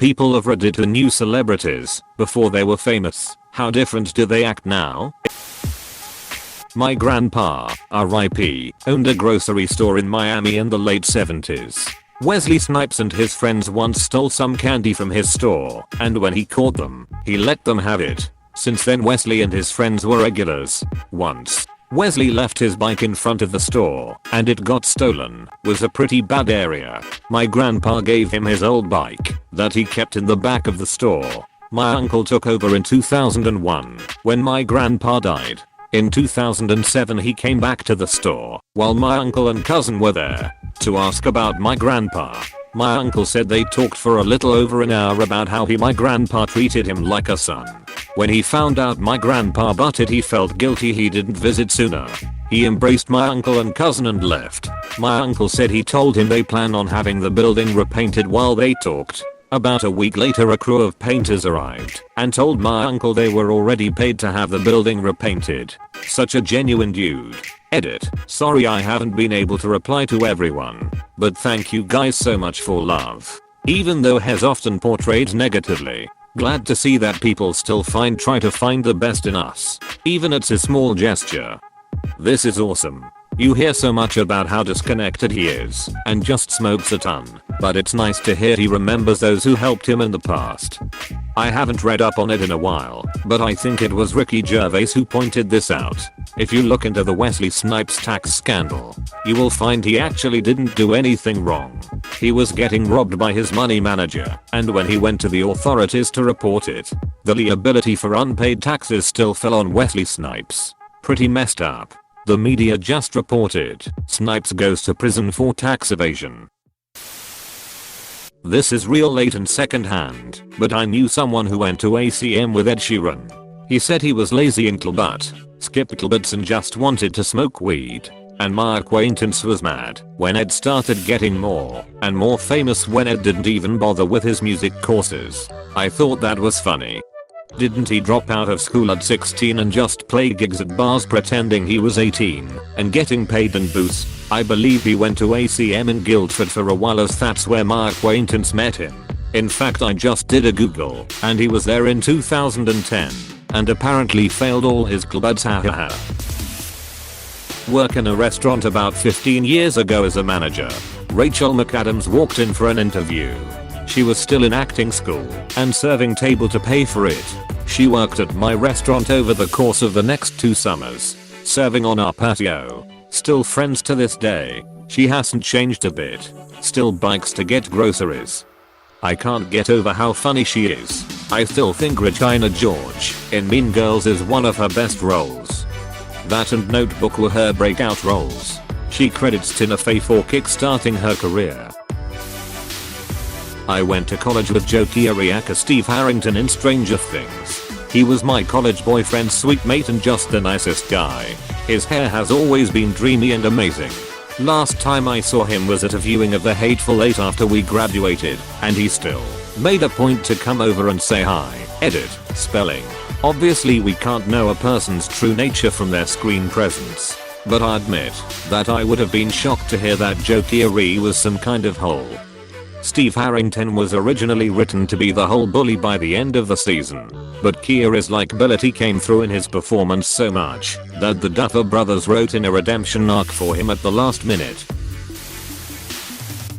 People of Reddit are new celebrities before they were famous. How different do they act now? My grandpa, RIP, owned a grocery store in Miami in the late 70s. Wesley Snipes and his friends once stole some candy from his store, and when he caught them, he let them have it. Since then Wesley and his friends were regulars. Once, Wesley left his bike in front of the store, and it got stolen. Was a pretty bad area. My grandpa gave him his old bike that he kept in the back of the store. My uncle took over in 2001 when my grandpa died. In 2007 he came back to the store while my uncle and cousin were there to ask about my grandpa. My uncle said they talked for a little over an hour about how my grandpa treated him like a son. When he found out my grandpa butted, he felt guilty he didn't visit sooner. He embraced my uncle and cousin and left. My uncle said he told him they plan on having the building repainted while they talked. About a week later a crew of painters arrived and told my uncle they were already paid to have the building repainted. Such a genuine dude. Edit. Sorry I haven't been able to reply to everyone, but thank you guys so much for love. Even though Hez often portrayed negatively, glad to see that people still try to find the best in us, even it's a small gesture. This is awesome. You hear so much about how disconnected he is and just smokes a ton, but it's nice to hear he remembers those who helped him in the past. I haven't read up on it in a while, but I think it was Ricky Gervais who pointed this out. If you look into the Wesley Snipes tax scandal, you will find he actually didn't do anything wrong. He was getting robbed by his money manager, and when he went to the authorities to report it, the liability for unpaid taxes still fell on Wesley Snipes. Pretty messed up. The media just reported Snipes goes to prison for tax evasion. This is real late and secondhand, but I knew someone who went to ACM with Ed Sheeran. He said he was lazy in club but skipped clubs and just wanted to smoke weed. And my acquaintance was mad when Ed started getting more and more famous when Ed didn't even bother with his music courses. I thought that was funny. Didn't he drop out of school at 16 and just play gigs at bars pretending he was 18 and getting paid in booze? I believe he went to ACM in Guildford for a while, as that's where my acquaintance met him. In fact I just did a Google and he was there in 2010 and apparently failed all his clubs. Hahaha. Work in a restaurant about 15 years ago as a manager. Rachel McAdams walked in for an interview. She was still in acting school and serving table to pay for it. She worked at my restaurant over the course of the next 2 summers, serving on our patio. Still friends to this day. She hasn't changed a bit. Still bikes to get groceries. I can't get over how funny she is. I still think Regina George in Mean Girls is one of her best roles. That and Notebook were her breakout roles. She credits Tina Fey for kickstarting her career. I went to college with Joe Kiriaka Steve Harrington in Stranger Things. He was my college boyfriend's sweet mate and just the nicest guy. His hair has always been dreamy and amazing. Last time I saw him was at a viewing of The Hateful Eight after we graduated, and he still made a point to come over and say hi. Edit. Spelling. Obviously we can't know a person's true nature from their screen presence, but I admit that I would have been shocked to hear that Joe Keery was some kind of hole. Steve Harrington was originally written to be the whole bully by the end of the season, but Kira's likability came through in his performance so much that the Duffer Brothers wrote in a redemption arc for him at the last minute.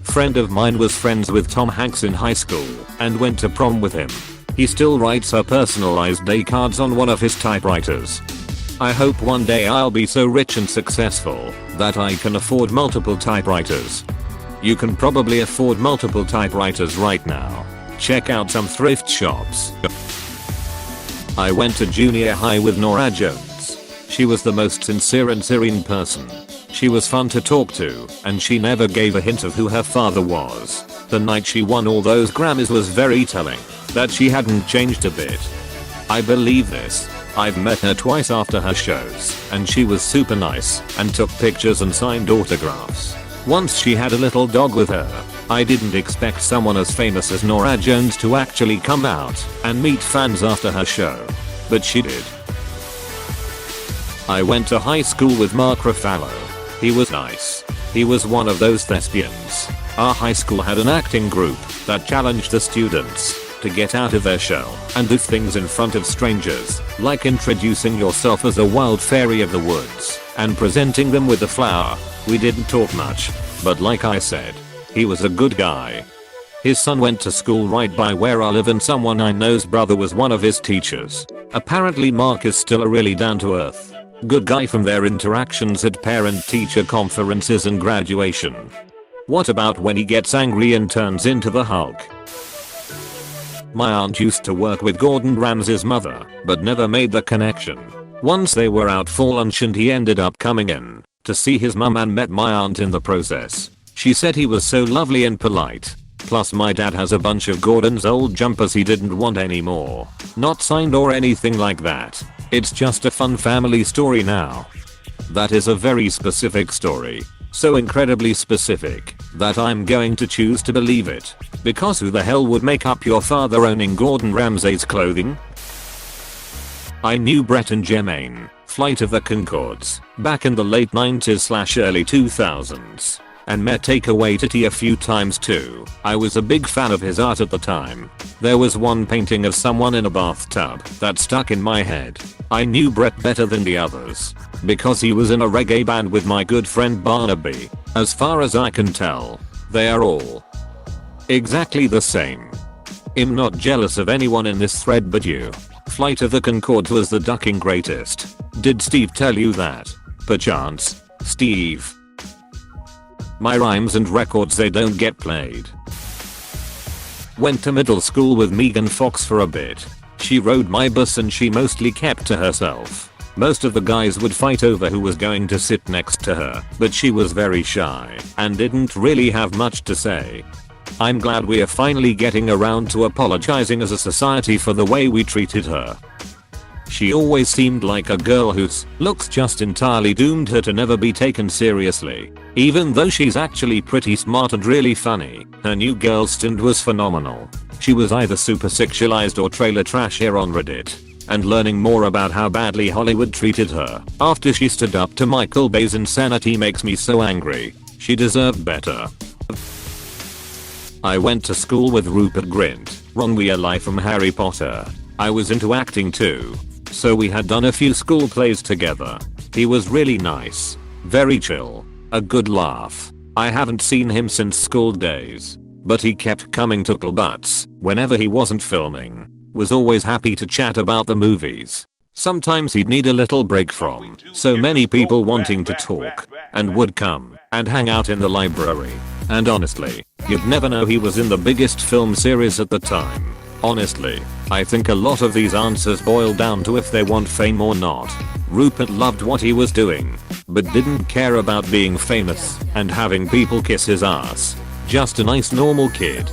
Friend of mine was friends with Tom Hanks in high school and went to prom with him. He still writes her personalized day cards on one of his typewriters. I hope one day I'll be so rich and successful that I can afford multiple typewriters. You can probably afford multiple typewriters right now. Check out some thrift shops. I went to junior high with Norah Jones. She was the most sincere and serene person. She was fun to talk to, and she never gave a hint of who her father was. The night she won all those Grammys was very telling, that she hadn't changed a bit. I believe this. I've met her twice after her shows, and she was super nice and took pictures and signed autographs. Once she had a little dog with her. I didn't expect someone as famous as Norah Jones to actually come out and meet fans after her show, but she did. I went to high school with Mark Ruffalo. He was nice. He was one of those thespians. Our high school had an acting group that challenged the students to get out of their shell and do things in front of strangers, like introducing yourself as a wild fairy of the woods and presenting them with a flower. We didn't talk much, but like I said, he was a good guy. His son went to school right by where I live and someone I know's brother was one of his teachers. Apparently Mark is still a really down-to-earth, good guy from their interactions at parent-teacher conferences and graduation. What about when he gets angry and turns into the Hulk? My aunt used to work with Gordon Ramsay's mother, but never made the connection. Once they were out for lunch and he ended up coming in to see his mum and met my aunt in the process. She said he was so lovely and polite. Plus my dad has a bunch of Gordon's old jumpers he didn't want anymore. Not signed or anything like that. It's just a fun family story now. That is a very specific story. So incredibly specific that I'm going to choose to believe it. Because who the hell would make up your father owning Gordon Ramsay's clothing? I knew Brett and Jermaine, Flight of the Conchords, back in the late 90s/early 2000s. And met Taika Waititi a few times too. I was a big fan of his art at the time. There was one painting of someone in a bathtub that stuck in my head. I knew Brett better than the others because he was in a reggae band with my good friend Barnaby. As far as I can tell, they are all exactly the same. I'm not jealous of anyone in this thread but you. Flight of the Conchords was the ducking greatest. Did Steve tell you that? Perchance, Steve. My rhymes and records, they don't get played. Went to middle school with Megan Fox for a bit. She rode my bus and she mostly kept to herself. Most of the guys would fight over who was going to sit next to her, but she was very shy and didn't really have much to say. I'm glad we are finally getting around to apologizing as a society for the way we treated her. She always seemed like a girl whose looks just entirely doomed her to never be taken seriously. Even though she's actually pretty smart and really funny, her new girl stint was phenomenal. She was either super sexualized or trailer trash here on Reddit. And learning more about how badly Hollywood treated her after she stood up to Michael Bay's insanity makes me so angry. She deserved better. I went to school with Rupert Grint, Ron Weasley from Harry Potter. I was into acting too, so we had done a few school plays together. He was really nice, very chill, a good laugh. I haven't seen him since school days, but he kept coming to Butts whenever he wasn't filming. Was always happy to chat about the movies. Sometimes he'd need a little break from so many people wanting to talk, and would come and hang out in the library. And honestly, you'd never know he was in the biggest film series at the time. Honestly, I think a lot of these answers boil down to if they want fame or not. Rupert loved what he was doing, but didn't care about being famous and having people kiss his ass. Just a nice normal kid.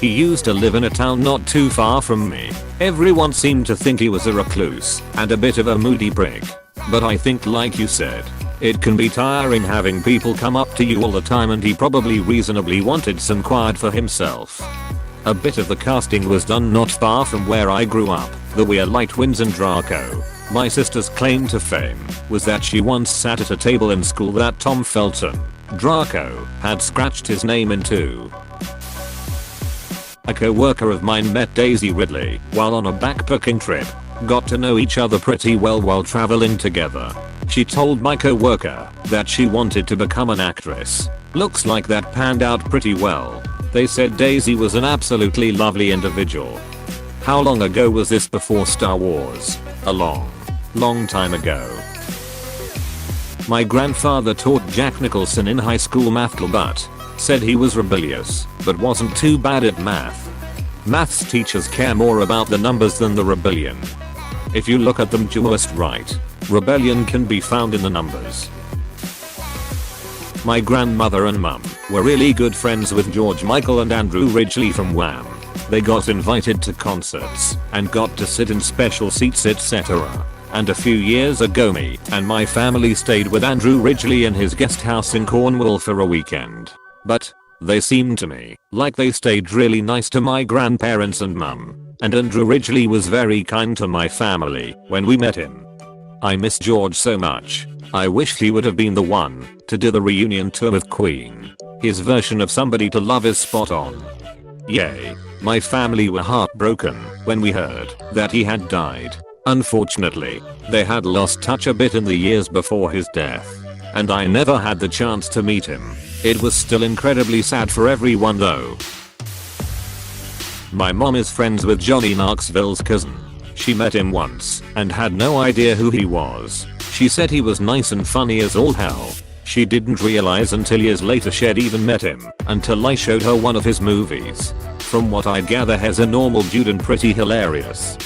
He used to live in a town not too far from me. Everyone seemed to think he was a recluse and a bit of a moody prick. But I think, like you said, it can be tiring having people come up to you all the time, and he probably reasonably wanted some quiet for himself. A bit of the casting was done not far from where I grew up, the Weasley twins and Draco. My sister's claim to fame was that she once sat at a table in school that Tom Felton, Draco, had scratched his name into. A co-worker of mine met Daisy Ridley while on a backpacking trip. Got to know each other pretty well while traveling together. She told my co-worker that she wanted to become an actress. Looks like that panned out pretty well. They said Daisy was an absolutely lovely individual. How long ago was this? Before Star Wars? A long time ago. My grandfather taught Jack Nicholson in high school math, but said he was rebellious, but wasn't too bad at math. Maths teachers care more about the numbers than the rebellion. If you look at them just right, rebellion can be found in the numbers. My grandmother and mum were really good friends with George Michael and Andrew Ridgeley from Wham. They got invited to concerts and got to sit in special seats, etc. And a few years ago me and my family stayed with Andrew Ridgeley in his guest house in Cornwall for a weekend. But they seemed to me like they stayed really nice to my grandparents and mum, and Andrew Ridgeley was very kind to my family when we met him. I miss George so much. I wish he would have been the one to do the reunion tour with Queen. His version of Somebody to Love is spot on. Yay. My family were heartbroken when we heard that he had died. Unfortunately, they had lost touch a bit in the years before his death, and I never had the chance to meet him. It was still incredibly sad for everyone though. My mom is friends with Johnny Knoxville's cousin. She met him once and had no idea who he was. She said he was nice and funny as all hell. She didn't realize until years later she'd even met him until I showed her one of his movies. From what I gather, he's a normal dude and pretty hilarious.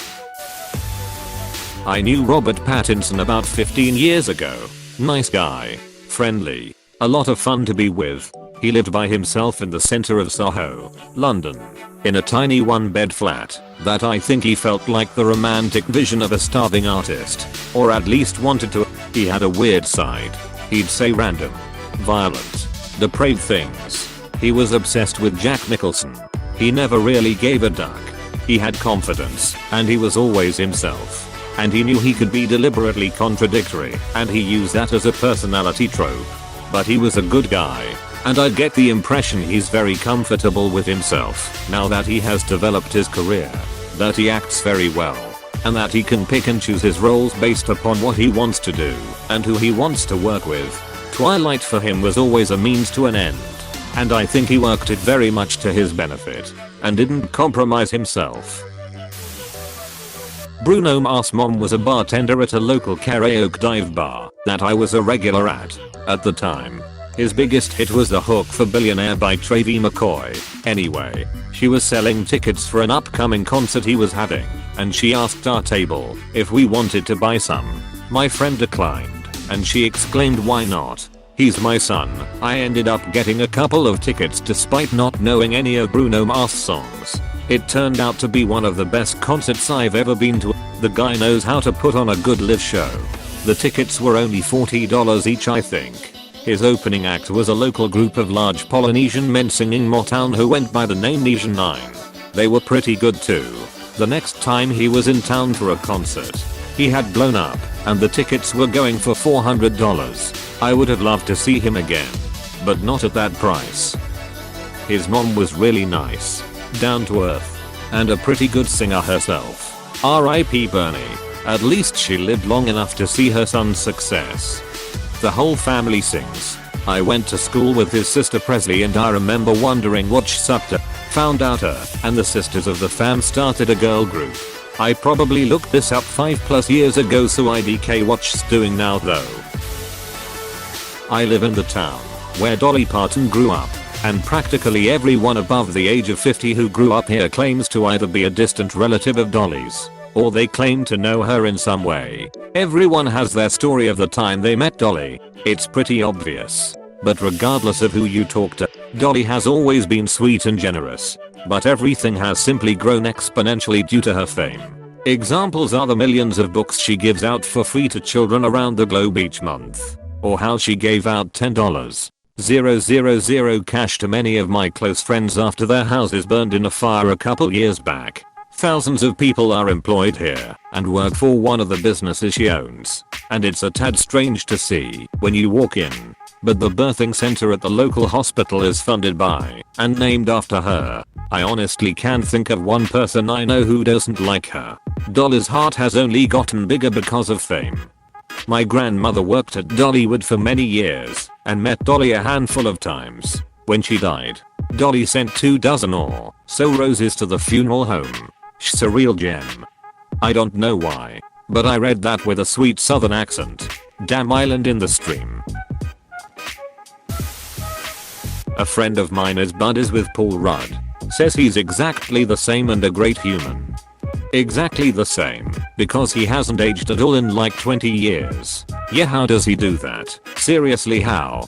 I knew Robert Pattinson about 15 years ago. Nice guy. Friendly. A lot of fun to be with. He lived by himself in the center of Soho, London, in a tiny one-bed flat that I think he felt like the romantic vision of a starving artist, or at least wanted to. He had a weird side. He'd say random, violent, depraved things. He was obsessed with Jack Nicholson. He never really gave a duck. He had confidence, and he was always himself. And he knew he could be deliberately contradictory, and he used that as a personality trope. But he was a good guy, and I get the impression he's very comfortable with himself now that he has developed his career, that he acts very well, and that he can pick and choose his roles based upon what he wants to do and who he wants to work with. Twilight for him was always a means to an end, and I think he worked it very much to his benefit and didn't compromise himself. Bruno Mars' mom was a bartender at a local karaoke dive bar that I was a regular at the time. His biggest hit was The Hook for Billionaire by Travie McCoy. Anyway, she was selling tickets for an upcoming concert he was having, and she asked our table if we wanted to buy some. My friend declined, and she exclaimed, "Why not? He's my son." I ended up getting a couple of tickets despite not knowing any of Bruno Mars' songs. It turned out to be one of the best concerts I've ever been to. The guy knows how to put on a good live show. The tickets were only $40 each, I think. His opening act was a local group of large Polynesian men singing Motown who went by the name Nesian 9. They were pretty good too. The next time he was in town for a concert, he had blown up, and the tickets were going for $400. I would have loved to see him again, but not at that price. His mom was really nice, down to earth, and a pretty good singer herself. R.I.P. Bernie. At least she lived long enough to see her son's success. The whole family sings. I went to school with his sister Presley, and I remember wondering what sucked her. Found out her and the sisters of the fam started a girl group. I probably looked this up 5+ years ago, so IDK what's doing now though. I live in the town where Dolly Parton grew up, and practically everyone above the age of 50 who grew up here claims to either be a distant relative of Dolly's, or they claim to know her in some way. Everyone has their story of the time they met Dolly. It's pretty obvious. But regardless of who you talk to, Dolly has always been sweet and generous. But everything has simply grown exponentially due to her fame. Examples are the millions of books she gives out for free to children around the globe each month. Or how she gave out $10,000 cash to many of my close friends after their houses burned in a fire a couple years back. Thousands of people are employed here and work for one of the businesses she owns, and it's a tad strange to see when you walk in. But the birthing center at the local hospital is funded by and named after her. I honestly can't think of one person I know who doesn't like her. Dolly's heart has only gotten bigger because of fame. My grandmother worked at Dollywood for many years and met Dolly a handful of times. When she died, Dolly sent 24 or so roses to the funeral home. She's a real gem. I don't know why, but I read that with a sweet southern accent. Damn island in the stream. A friend of mine is buddies with Paul Rudd. Says he's exactly the same and a great human. Exactly the same, because he hasn't aged at all in like 20 years. Yeah, how does he do that? Seriously, how?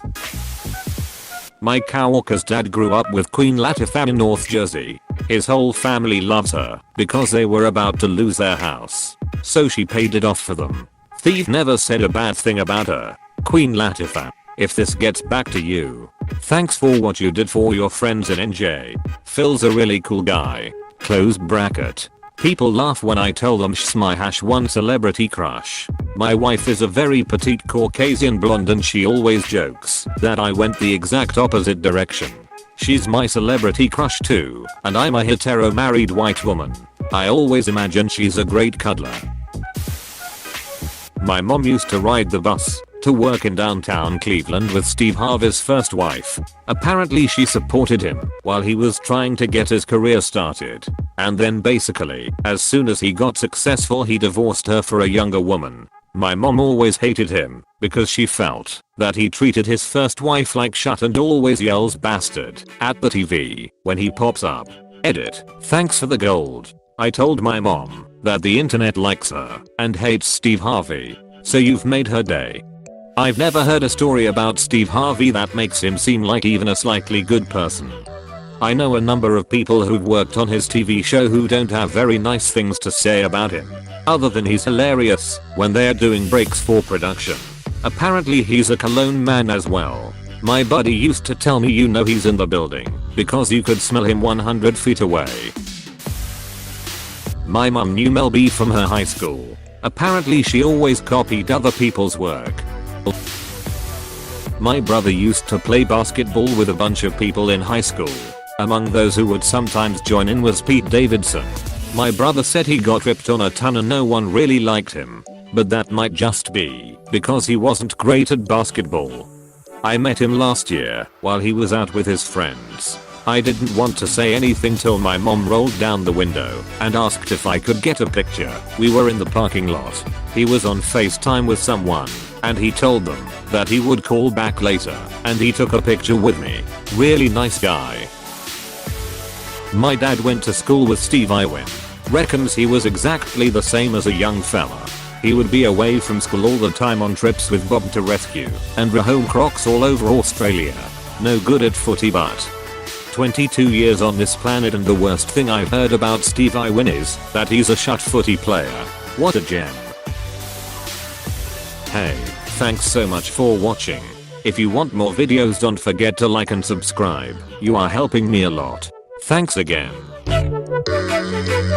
Mike Walker's dad grew up with Queen Latifah in North Jersey. His whole family loves her because they were about to lose their house, so she paid it off for them. Thief never said a bad thing about her. Queen Latifah, if this gets back to you, thanks for what you did for your friends in NJ. Phil's a really cool guy. Close bracket. People laugh when I tell them she's my #1 celebrity crush. My wife is a very petite Caucasian blonde, and she always jokes that I went the exact opposite direction. She's my celebrity crush too, and I'm a hetero married white woman. I always imagine she's a great cuddler. My mom used to ride the bus to work in downtown Cleveland with Steve Harvey's first wife. Apparently she supported him while he was trying to get his career started. And then basically, as soon as he got successful, he divorced her for a younger woman. My mom always hated him because she felt that he treated his first wife like shit and always yells bastard at the TV when he pops up. Edit. Thanks for the gold. I told my mom that the internet likes her and hates Steve Harvey, so you've made her day. I've never heard a story about Steve Harvey that makes him seem like even a slightly good person. I know a number of people who've worked on his TV show who don't have very nice things to say about him, other than he's hilarious when they're doing breaks for production. Apparently he's a Cologne man as well. My buddy used to tell me you know he's in the building because you could smell him 100 feet away. My mom knew Mel B from her high school. Apparently she always copied other people's work. My brother used to play basketball with a bunch of people in high school. Among those who would sometimes join in was Pete Davidson. My brother said he got ripped on a ton and no one really liked him. But that might just be because he wasn't great at basketball. I met him last year while he was out with his friends. I didn't want to say anything till my mom rolled down the window and asked if I could get a picture. We were in the parking lot. He was on FaceTime with someone and he told them that he would call back later and he took a picture with me. Really nice guy. My dad went to school with Steve Irwin. Reckons he was exactly the same as a young fella. He would be away from school all the time on trips with Bob to rescue and rehome Crocs all over Australia. No good at footy but 22 years on this planet, and the worst thing I've heard about Steve Irwin is that he's a shut footy player. What a gem. Hey, thanks so much for watching. If you want more videos, don't forget to like and subscribe. You are helping me a lot. Thanks again.